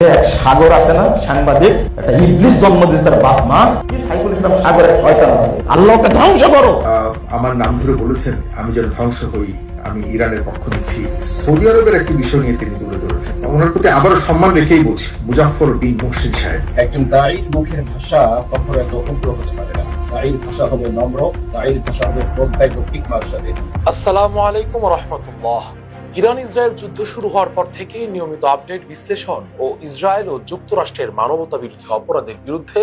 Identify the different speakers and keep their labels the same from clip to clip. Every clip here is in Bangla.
Speaker 1: সাগর আছে না, সাংবাদিক, একটা ইবলিস জন্ম দিয়েছে তার বাপ মা। সাইফুল ইসলাম সাগরের শয়তান আছে, আল্লাহকে ধ্বংস করো।
Speaker 2: আমার নাম ধরে বলেছেন আমি যেন ধ্বংস হই, আমি ইরানের পক্ষ নিচ্ছি। সৌদি আরবের একটি বিষয় নিয়ে তিনি তুলে ধরেছেন। ওনার প্রতি আবারও সম্মান রেখেই বলছি, মুজাফফর বিন মুহসিন সাহেব।
Speaker 3: একজন দায়ীর মুখের ভাষা কখনো এত উগ্র হতে পারে না। দায়ীর ভাষা হবে নম্র, দায়ীর ভাষা হবে প্রজ্ঞা এবং হিকমার সাথে।
Speaker 4: আসসালামু আলাইকুম রাহমাতুল্লাহ। ইরান ইসরায়েল যুদ্ধ শুরু হওয়ার পর থেকেই নিয়মিত আপডেট, বিশ্লেষণ ও ইসরায়েল ও যুক্তরাষ্ট্রের মানবতা বিরোধী অপরাধের বিরুদ্ধে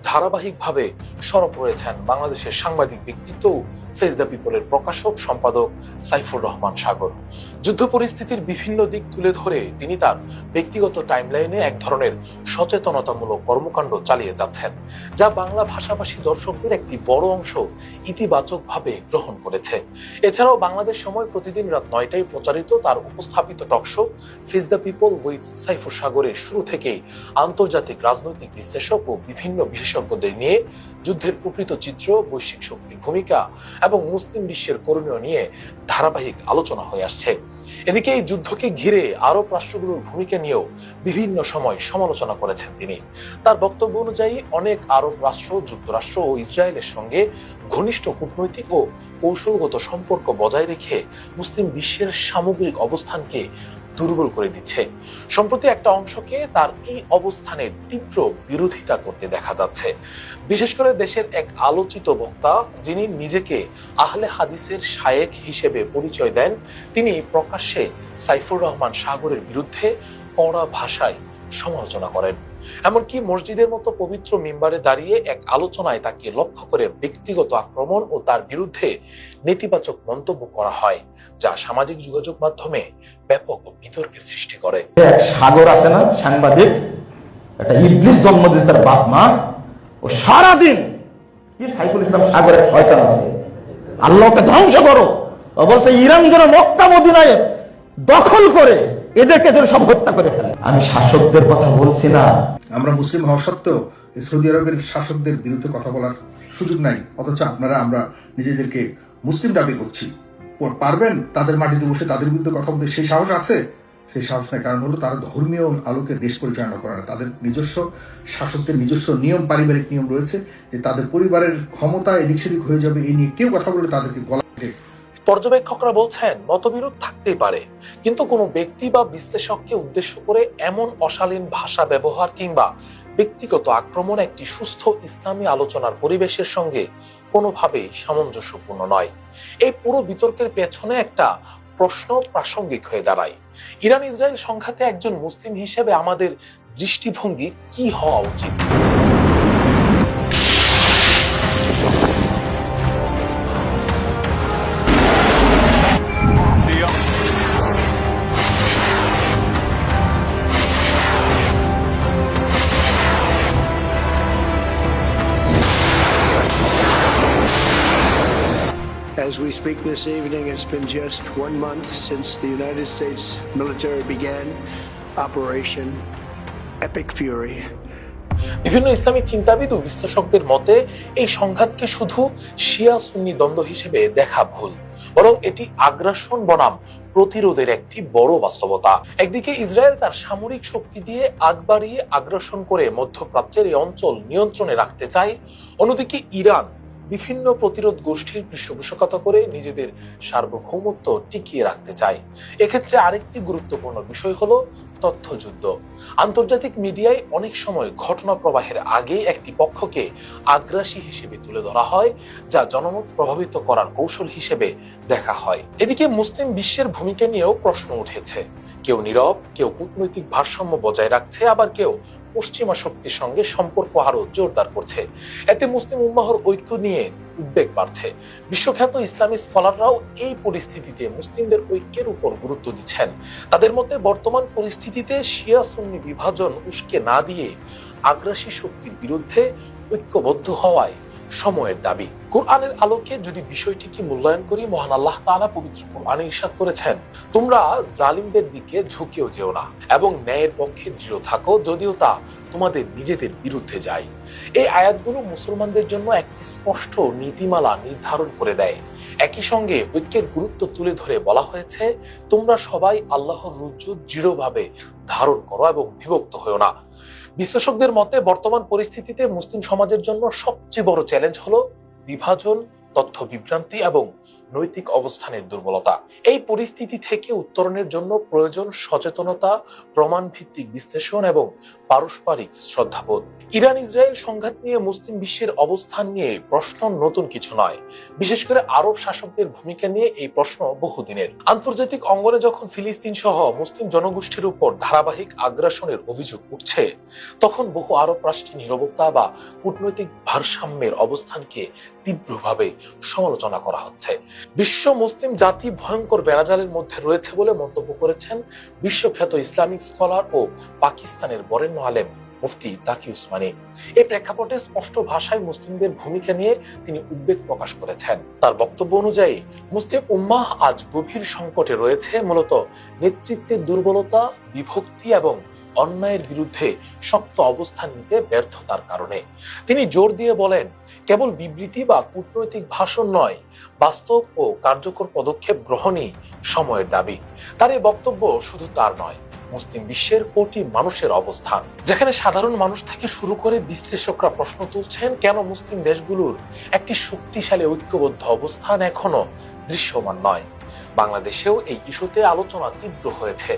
Speaker 4: ধারাবাহিকভাবে সরব রয়েছেন বাংলাদেশের সাংবাদিক ব্যক্তিত্ব ফেস দ্য পিপলের প্রকাশক সম্পাদক সাইফুর রহমান সাগর। যুদ্ধ পরিস্থিতির বিভিন্ন দিক তুলে ধরে তিনি তার ব্যক্তিগত টাইমলাইনে এক ধরনের সচেতনতামূলক কর্মকাণ্ড চালিয়ে যাচ্ছেন, যা বাংলা ভাষাভাষী দর্শকদের একটি বড় অংশ ইতিবাচকভাবে গ্রহণ করেছে। এছাড়াও বাংলাদেশ সময় প্রতিদিন রাত 9টায় প্রচারিত তার উপস্থাপিত talk show face the people with Saifur সাগরের শুরু থেকেই আন্তর্জাতিক রাজনৈতিক বিশ্লেষক ও বিভিন্ন বিশেষজ্ঞদের নিয়ে যুদ্ধের প্রকৃত চিত্র, বৈশ্বিক শক্তির ভূমিকা এবং মুসলিম বিশ্বের করণীয় নিয়ে ধারাবাহিক আলোচনা হয়ে আসছে। এদিকে এই যুদ্ধকে ঘিরে আরব রাষ্ট্রগুলোর ভূমিকা নিয়েও বিভিন্ন সময় সমালোচনা করেছেন তিনি। তার বক্তব্য অনুযায়ী অনেক আরব রাষ্ট্র যুক্তরাষ্ট্র ও ইসরায়েলের সঙ্গে ঘনিষ্ঠ কূটনৈতিক ও কৌশলগত সম্পর্ক বজায় রেখে মুসলিম বিশ্বের সামগ্রিক অবস্থানকে দুর্বল করে দিচ্ছে। সম্প্রতি একটা অংশকে তার এই অবস্থানের তীব্র বিরোধিতা করতে দেখা যাচ্ছে। বিশেষ করে দেশের এক আলোচিত বক্তা, যিনি নিজেকে আহলে হাদিসের শায়েখ হিসেবে পরিচয় দেন, তিনি প্রকাশ্যে সাইফুর রহমান সাগরের বিরুদ্ধে কড়া ভাষায় সমালোচনা করেন। এমনকি মসজিদের মতো পবিত্র মিম্বারে দাঁড়িয়ে এক আলোচনায় তাকে লক্ষ্য করে ব্যক্তিগত আক্রমণ ও তার বিরুদ্ধে নেতিবাচক মন্তব্য করা হয়, যা সামাজিক যোগাযোগ মাধ্যমে ব্যাপক বিতর্কের সৃষ্টি করে।
Speaker 1: সাগর আছে না, সাংবাদিক, একটা ইবলিস জন্ম দিয়েছে তার বাপ মা। ও সারাদিন সাইফুল ইসলাম সাগরের শয়তান আছে, আল্লাহকে ধ্বংস করো। ও বলছে ইরান যেন মক্কা মদিনায় দখল করে এদেরকে যেন সব হত্যা করে ফেলে। আমি শাসকদের কথা বলছি না।
Speaker 2: আমরা মুসলিম হওয়া সত্ত্বেও সৌদি আরবের শাসকদের বিরুদ্ধে কথা বলার সুযোগ নাই, অথচ আমরা নিজেদেরকে মুসলিম দাবি করছি। পারবেন তাদের মাটিতে বসে তাদের বিরুদ্ধে কথা বলতে? সেই সাহস আছে? সেই সাহস নাই। কারণ হলো তারা ধর্মীয় আলোকে দেশ পরিচালনা করে না। তাদের নিজস্ব শাসকদের নিজস্ব নিয়ম, পারিবারিক নিয়ম রয়েছে, যে তাদের পরিবারের ক্ষমতা এদিক সেদিক হয়ে যাবে, এই নিয়ে কেউ কথা বলে তাদেরকে গলা কেটে।
Speaker 4: পর্যবেক্ষকরা বলছেন মতবিরোধ থাকতেই পারে, কিন্তু কোনো ব্যক্তি বা বিশ্লেষককে উদ্দেশ্য করে এমন অশালীন ভাষা ব্যবহার কিংবা ব্যক্তিগত আক্রমণ একটি সুস্থ ইসলামী আলোচনার পরিবেশের সঙ্গে কোনোভাবেই সামঞ্জস্যপূর্ণ নয়। এই পুরো বিতর্কের পেছনে একটা প্রশ্ন প্রাসঙ্গিক হয়ে দাঁড়ায়। ইরান ইসরায়েল সংঘাতে একজন মুসলিম হিসেবে আমাদের দৃষ্টিভঙ্গি কি হওয়া উচিত?
Speaker 5: As we speak this evening, it's been just 1 month since the United States military began Operation Epic Fury.
Speaker 4: বিভিন্ন ইসলামী চিন্তাবিদ ও বিশ্লেষকদের মতে এই সংঘাতকে শুধু শিয়া সুন্নি দ্বন্দ্ব হিসেবে দেখা ভুল, বরং এটি আগ্রাসন বনাম প্রতিরোধের একটি বড় বাস্তবতা। একদিকে ইসরায়েল তার সামরিক শক্তি দিয়ে আগ বাড়িয়ে আগ্রাসন করে মধ্যপ্রাচ্যের এই অঞ্চল নিয়ন্ত্রণে রাখতে চায়, অন্যদিকে ইরান বিভিন্ন প্রতিরোধ গোষ্ঠীর পৃষ্ঠপোষকতা করে নিজেদের সার্বভৌমত্ব টিকিয়ে রাখতে চায়। এক্ষেত্রে আরেকটি গুরুত্বপূর্ণ বিষয় হলো তথ্যযুদ্ধ। আন্তর্জাতিক মিডিয়ায় অনেক সময় ঘটনা প্রবাহের আগে একটি পক্ষকে আগ্রাসী হিসেবে তুলে ধরা হয়, যা জনমত প্রভাবিত করার কৌশল হিসেবে দেখা হয়। এদিকে মুসলিম বিশ্বের ভূমিকা নিয়েও প্রশ্ন উঠেছে। কেউ নীরব, কেউ কূটনৈতিক ভারসাম্য বজায় রাখছে, আবার কেউ পশ্চিমা শক্তির সঙ্গে সম্পর্ক আরো জোরদার করছে। এতে মুসলিম উম্মাহর ঐক্য নিয়ে উদ্বেগ বাড়ছে। বিশ্বখ্যাত ইসলামী স্কলাররাও এই পরিস্থিতিতে মুসলিমদের ঐক্যের উপর গুরুত্ব দিচ্ছেন। তাদের মতে বর্তমান পরিস্থিতিতে শিয়া সুন্নি বিভাজন উস্কে না দিয়ে আগ্রাসী শক্তির বিরুদ্ধে ঐক্যবদ্ধ হওয়ায় সময়ের দাবি। কোরআনের আলোকে যদি বিষয়টিকে মূল্যায়ন করি, মহান আল্লাহ তাআলা পবিত্র কোরআনে ইরশাদ করেছেন, তোমরা জালিমদের দিকে ঝুঁকেও যেও না এবং ন্যায়ের পক্ষে দৃঢ় থাকো, যদিও তা তোমাদের নিজেদের বিরুদ্ধে যায়। এই আয়াতগুলো মুসলমানদের জন্য একটি স্পষ্ট নীতিমালা নির্ধারণ করে দেয়। একই সঙ্গে ঐক্যের গুরুত্ব তুলে ধরে বলা হয়েছে, তোমরা সবাই আল্লাহর রুজু দৃঢ়ভাবে ধারণ করো এবং বিভক্ত হও না। বিশ্লেষকদের মতে বর্তমান পরিস্থিতিতে মুসলিম সমাজের জন্য সবচেয়ে বড় চ্যালেঞ্জ হলো বিভাজন, তথ্য বিভ্রান্তি এবং নৈতিক অবস্থানের দুর্বলতা। এই পরিস্থিতি থেকে উত্তরণের জন্য প্রয়োজন সচেতনতা, প্রমাণ ভিত্তিক বিশ্লেষণ এবং পারস্পরিক শ্রদ্ধাবোধ। ইরান ইসরায়েল সংঘাত নিয়ে মুসলিম বিশ্বের অবস্থান নিয়ে প্রশ্ন নতুন কিছু নয়। বিশেষ করে আরব শাসকদের ভূমিকা নিয়ে এই প্রশ্ন বহুদিনের। আন্তর্জাতিক অঙ্গনে যখন ফিলিস্তিন সহ মুসলিম জনগোষ্ঠীর উপর ধারাবাহিক আগ্রাসনের অভিযোগ উঠছে, তখন বহু আরব রাষ্ট্রে নীরবতা বা কূটনৈতিক ভারসাম্যের অবস্থানকে তীব্রভাবে সমালোচনা করা হচ্ছে। বিশ্ব মুসলিম জাতি ভয়ঙ্কর বেড়াজালের মধ্যে রয়েছে বলে মন্তব্য করেছেন বিশ্বখ্যাত ইসলামিক স্কলার ও পাকিস্তানের বরেণ্য আলেম মুফতি তাকি উসমানী। এই প্রেক্ষাপটে স্পষ্ট ভাষায় মুসলিমদের ভূমিকা নিয়ে তিনি উদ্বেগ প্রকাশ করেছেন। তার বক্তব্য অনুযায়ী মুসলিম উম্মাহ আজ গভীর সংকটে রয়েছে মূলত নেতৃত্বের দুর্বলতা, বিভক্তি এবং অন্যায়ের বিরুদ্ধে শক্ত অবস্থান নিতে ব্যর্থতার কারণে। তিনি জোর দিয়ে বলেন, কেবল বিবৃতি বা কূটনৈতিক ভাষণ নয়, বাস্তব ও কার্যকর পদক্ষেপ গ্রহণই সময়ের দাবি। তার এই বক্তব্য শুধু তার নয়, মুসলিম বিশ্বের কোটি মানুষের অবস্থান, যেখানে সাধারণ মানুষ থেকে শুরু করে বিশ্লেষকরা প্রশ্ন তুলছেন কেন মুসলিম দেশগুলোর একটি শক্তিশালী ঐক্যবদ্ধ অবস্থান এখনো দৃশ্যমান নয়। বাংলাদেশেও এই ইস্যুতে আলোচনা তীব্র হয়েছে।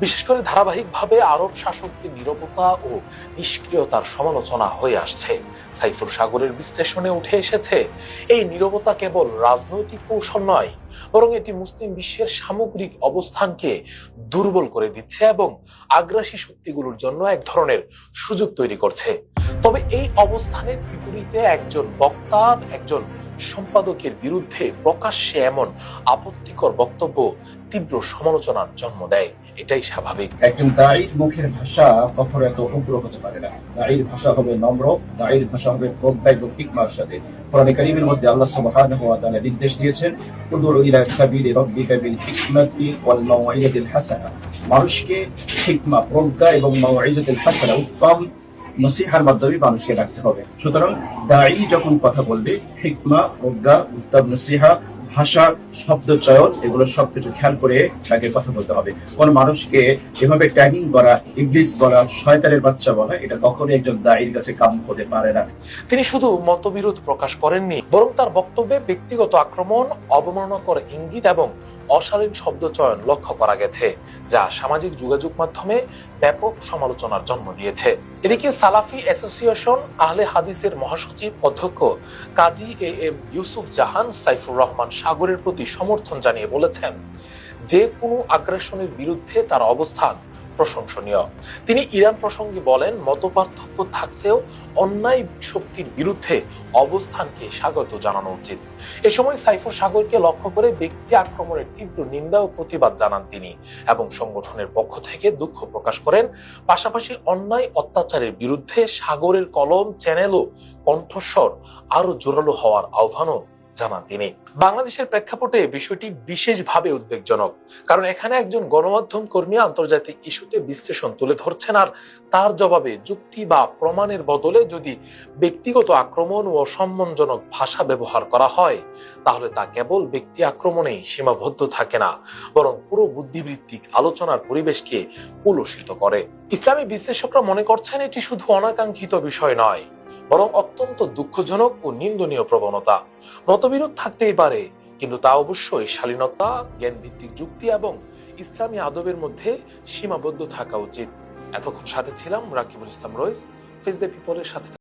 Speaker 4: বিশেষ করে ধারাবাহিকভাবে আরব শাসকদের নীরবতা ও নিষ্ক্রিয়তার সমালোচনা হয়ে আসছে। সাইফুর সাগরের বিশ্লেষণে উঠে এসেছে, এই নীরবতা কেবল রাজনৈতিক কৌশল নয়, বরং এটি মুসলিম বিশ্বের সামগ্রিক অবস্থানকে দুর্বল করে দিচ্ছে এবং আগ্রাসী শক্তিগুলোর জন্য এক ধরনের সুযোগ তৈরি করছে। তবে এই অবস্থানের বিপরীতে একজন বক্তার, একজন সম্পাদকের বিরুদ্ধে প্রকাশ্যে এমন আপত্তিকর বক্তব্য তীব্র সমালোচনার জন্ম দেয়। এটাই স্বাভাবিক।
Speaker 3: একজন দায়ীর মুখের ভাষা কখনো এত উগ্র হতে পারে না। দায়ীর ভাষা হবে নম্র, দায়ীর ভাষা হবে প্রজ্ঞা এবং হিকমার সাথে। কোরআনে কারীমের মধ্যে আল্লাহ সুবহানাহু ওয়া তাআলা নির্দেশ দিয়েছেন, উদউ ইলা সাবিলি রাব্বিকা বিল হিকমাতি ওয়াল মাউইযাতিল হাসানা। মানুষকে হিকমা, প্রজ্ঞা এবং মাউইযাতিল হাসানা, উত্তম নসিহার মাধ্যমে মানুষকে ডাকতে হবে। সুতরাং দায়ী যখন কথা বলবে, হিকমা, প্রজ্ঞা, উত্তম নসিহা, ভাষা, শব্দ চয়ন, এগুলো সবকিছু খেয়াল করে তাকে কথা বলতে হবে। কোন মানুষকে এভাবে ট্যাগিং করা, ইবলিস বলা, শয়তানের বাচ্চা বলা, এটা কখনোই একজন দায়ীর কাছে কাম হতে পারে না।
Speaker 4: তিনি শুধু মতবিরোধ প্রকাশ করেননি, বরং তার বক্তব্যে ব্যক্তিগত আক্রমণ, অবমাননাকর ইঙ্গিত এবং অশালীন শব্দ চয়ন লক্ষ্য করা গেছে, যা সামাজিক যোগাযোগ মাধ্যমে ব্যাপক সমালোচনার জন্ম দিয়েছে। এদিকে সালাফি অ্যাসোসিয়েশন আহলে হাদিসের মহাসচিব অধ্যক্ষ কাজী এম ইউসুফ জাহান সাইফুর রহমান সাগরের প্রতি সমর্থন জানিয়ে বলেছেন, যে কোনো আগ্রাসনের বিরুদ্ধে তার অবস্থান প্রশংসনীয়। তিনি ইরান প্রসঙ্গে বলেন, মতপার্থক্য থাকলেও অন্যায় শক্তির বিরুদ্ধে অবস্থানকে স্বাগত জানানো উচিত। এ সময় সাইফুর সাগরকে লক্ষ্য করে ব্যক্তি আক্রমণের তীব্র নিন্দা ও প্রতিবাদ জানান তিনি এবং সংগঠনের পক্ষ থেকে দুঃখ প্রকাশ করেন। পাশাপাশি অন্যায় অত্যাচারের বিরুদ্ধে সাগরের কলম, চ্যানেল ও কণ্ঠস্বর আরো জোরালো হওয়ার আহ্বানও জানান তিনি। বাংলাদেশের প্রেক্ষাপটে বিষয়টি বিশেষভাবে উদ্বেগজনক, কারণ এখানে একজন গণমাধ্যম কর্মী আন্তর্জাতিক ইস্যুতে বিশ্লেষণ তুলে ধরছেন, আর তার জবাবে যুক্তি বা প্রমাণের বদলে যদি ব্যক্তিগত আক্রমণ ও অসম্মানজনক ভাষা ব্যবহার করা হয়, তাহলে তা কেবল ব্যক্তি আক্রমণেই সীমাবদ্ধ থাকে না, বরং পুরো বুদ্ধিবৃত্তিক আলোচনার পরিবেশকে কলুষিত করে। ইসলামী বিশ্লেষকরা মনে করছেন এটি শুধু অনাকাঙ্ক্ষিত বিষয় নয়, বরং অত্যন্ত দুঃখজনক ও নিন্দনীয় প্রবণতা। মতবিরোধ থাকতেই পারে, কিন্তু তা অবশ্যই শালীনতা, জ্ঞান ভিত্তিক যুক্তি এবং ইসলামী আদবের মধ্যে সীমাবদ্ধ থাকা উচিত। এতক্ষণ সাথে ছিলাম রাকিবুল ইসলাম রইস, ফেস দ্য পিপলের সাথে।